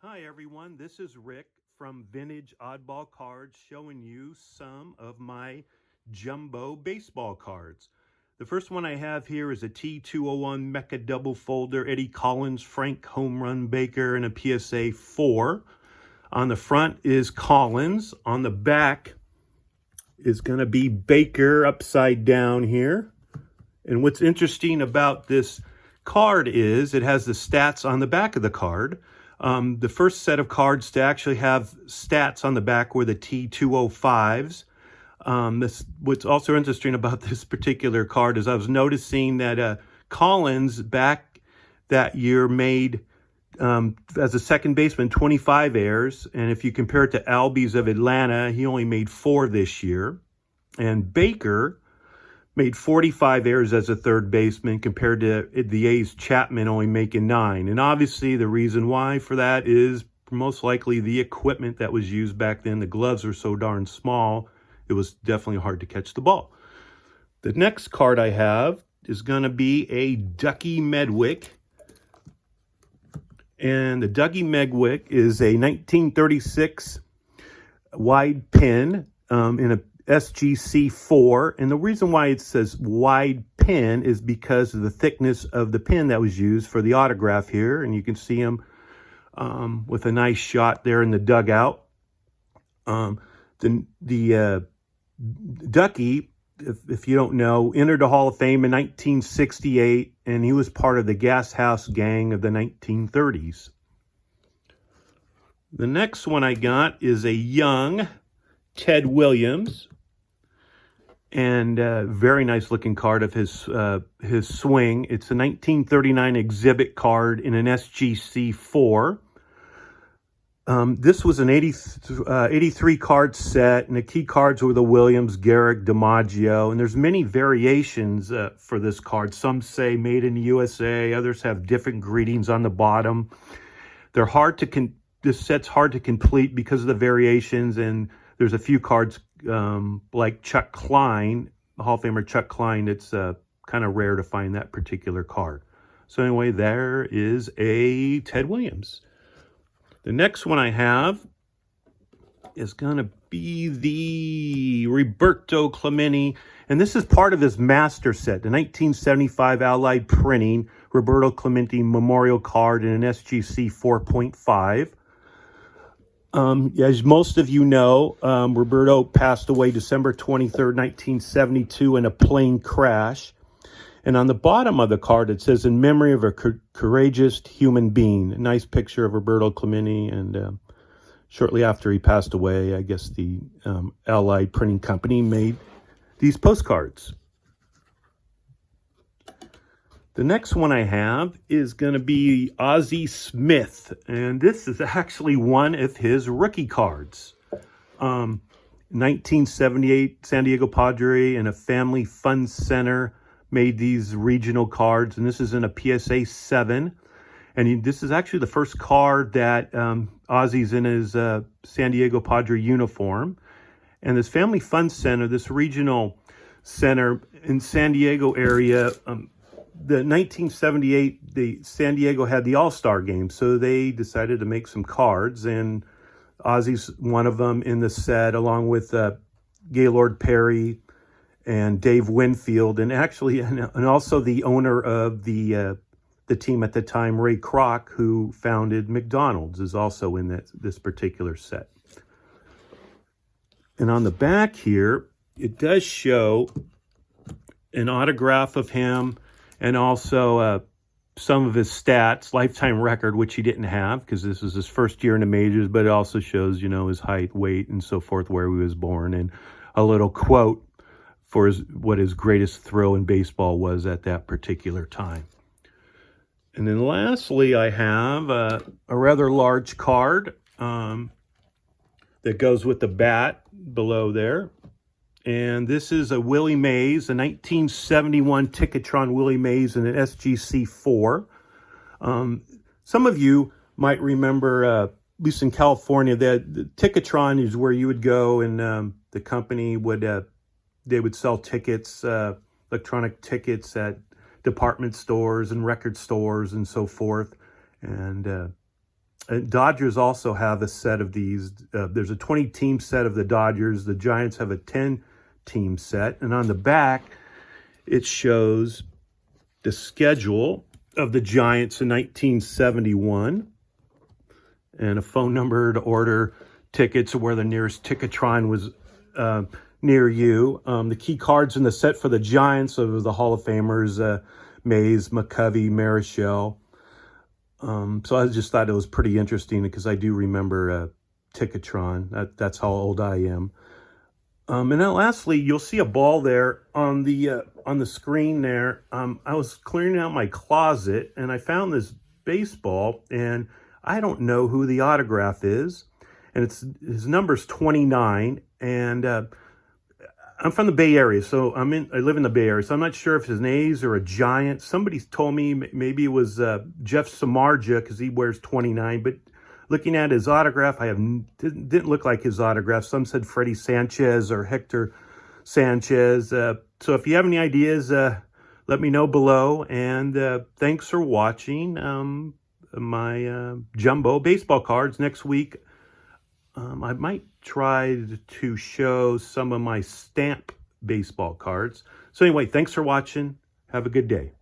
Hi everyone, this is Rick from Vintage Oddball Cards showing you some of my jumbo baseball cards. The first one I have here is a T201 Mecha Double Folder, Eddie Collins, Frank Home Run Baker, and a PSA 4. On the front is Collins. On the back is going to be Baker upside down here. And what's interesting about this card is it has the stats on the back of the card. The first set of cards to actually have stats on the back were the T205s. What's also interesting about this particular card is I was noticing that Collins back that year made, as a second baseman, 25 errors. And if you compare it to Albies of Atlanta, he only made 4 this year. And Baker made 45 errors as a third baseman compared to the A's Chapman only making 9. And obviously the reason why for that is most likely the equipment that was used back then. The gloves were so darn small, it was definitely hard to catch the ball. The next card I have is going to be a Ducky Medwick. And the Ducky Medwick is a 1936 wide pin in a SGC4, and the reason why it says wide pin is because of the thickness of the pin that was used for the autograph here, and you can see him with a nice shot there in the dugout. The Ducky, if you don't know, entered the Hall of Fame in 1968, and he was part of the Gas House Gang of the 1930s. The next one I got is a young Ted Williams, and very nice looking card of his swing. It's a 1939 exhibit card in an SGC4. This was an 83 card set, and the key cards were the Williams, Garrick, DiMaggio, and there's many variations for this card. Some say made in the USA, others have different greetings on the bottom. They're hard to this set's hard to complete because of the variations, and there's a few cards like Chuck Klein, the Hall of Famer Chuck Klein. It's kind of rare to find that particular card. So anyway, there is a Ted Williams. The next one I have is going to be the Roberto Clemente, and this is part of his master set, the 1975 Allied Printing Roberto Clemente Memorial Card in an SGC 4.5. As most of you know, Roberto passed away December 23rd, 1972 in a plane crash. And on the bottom of the card, it says, in memory of a courageous human being. A nice picture of Roberto Clemente. And shortly after he passed away, I guess the Allied Printing Company made these postcards. The next one I have is going to be Ozzie Smith, and this is actually one of his rookie cards. 1978 San Diego Padre and a Family Fun Center made these regional cards, and this is in a PSA 7. And this is actually the first card that Ozzie's in his San Diego Padre uniform. And this Family Fun Center, this regional center in San Diego area, the 1978, the San Diego had the All-Star game, so they decided to make some cards, and Ozzie's one of them in the set, along with Gaylord Perry and Dave Winfield, and actually, and also the owner of the team at the time, Ray Kroc, who founded McDonald's, is also in this particular set. And on the back here, it does show an autograph of him, and also some of his stats, lifetime record, which he didn't have because this was his first year in the majors, but it also shows, his height, weight, and so forth, where he was born, and a little quote for what his greatest throw in baseball was at that particular time. And then lastly, I have a rather large card that goes with the bat below there. And this is a Willie Mays, a 1971 Ticketron Willie Mays in an SGC4. Some of you might remember, at least in California, that the Ticketron is where you would go, and the company would they would sell tickets, electronic tickets at department stores and record stores and so forth. And Dodgers also have a set of these. There's a 20-team set of the Dodgers. The Giants have a 10-team set. And on the back, it shows the schedule of the Giants in 1971 and a phone number to order tickets, or where the nearest Ticketron was near you. The key cards in the set for the Giants are the Hall of Famers, Mays, McCovey, Marichal. So I just thought it was pretty interesting because I do remember Ticketron. That's how old I am. And then lastly, you'll see a ball there on the screen there. I was clearing out my closet and I found this baseball, and I don't know who the autograph is. And his number's 29, and I'm from the Bay Area, so I live in the Bay Area, so I'm not sure if it's an A's or a Giant. Somebody told me maybe it was Jeff Samardzija because he wears 29, but looking at his autograph, didn't look like his autograph. Some said Freddie Sanchez or Hector Sanchez. So if you have any ideas, let me know below. And thanks for watching my jumbo baseball cards. Next week, I might try to show some of my stamp baseball cards. So anyway, thanks for watching. Have a good day.